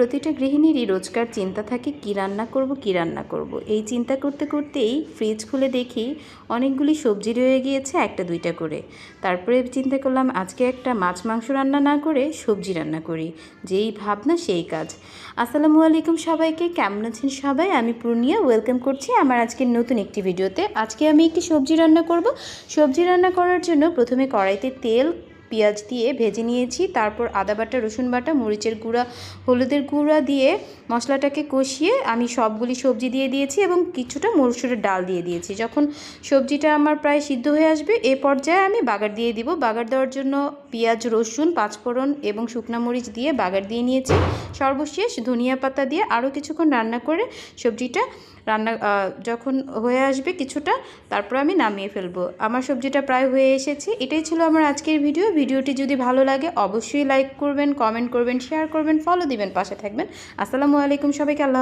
প্রতিটা গৃহিণীরই রোজকার চিন্তা থাকে কী রান্না করব কী রান্না করব। এই চিন্তা করতে করতেই ফ্রিজ খুলে দেখি অনেকগুলি সবজি রয়ে গিয়েছে একটা দুইটা করে। তারপরে চিন্তা করলাম আজকে একটা মাছ মাংস রান্না না করে সবজি রান্না করি। যেই ভাবনা সেই কাজ। আসসালামু আলাইকুম সবাইকে, কেমন আছেন সবাই? আমি পূর্ণিয়া, ওয়েলকাম করছি আমার আজকের নতুন একটি ভিডিওতে। আজকে আমি একটি সবজি রান্না করব। সবজি রান্না করার জন্য প্রথমে কড়াইতে তেল পেঁয়াজ দিয়ে ভেজে নিয়েছি, তারপর আদা বাটা, রসুন বাটা, মরিচের গুঁড়া, হলুদের গুঁড়া দিয়ে মশলাটাকে কষিয়ে আমি সবগুলি সবজি দিয়ে দিয়েছি এবং কিছুটা মসুরের ডাল দিয়ে দিয়েছি। যখন সবজিটা আমার প্রায় সিদ্ধ হয়ে আসবে এ পর্যায়ে আমি বাগার দিয়ে দিব। বাগার দেওয়ার জন্য পেঁয়াজ, রসুন, পাঁচফোড়ন এবং শুকনো মরিচ দিয়ে বাগার দিয়ে নিয়েছি। সর্বশেষ ধনিয়া পাতা দিয়ে আরও কিছুক্ষণ রান্না করে সবজিটা যখন হয়ে আসবে কিছুটা, তারপর আমি নামিয়ে ফেলবো। আমার সবজিটা প্রায় হয়ে এসেছে। এটাই ছিল আমার আজকের ভিডিওটি যদি ভালো লাগে অবশ্যই লাইক করবেন, কমেন্ট করবেন, শেয়ার করবেন, ফলো দিবেন, পাশে থাকবেন। আসসালামু আলাইকুম সবাইকে। আল্লাহ।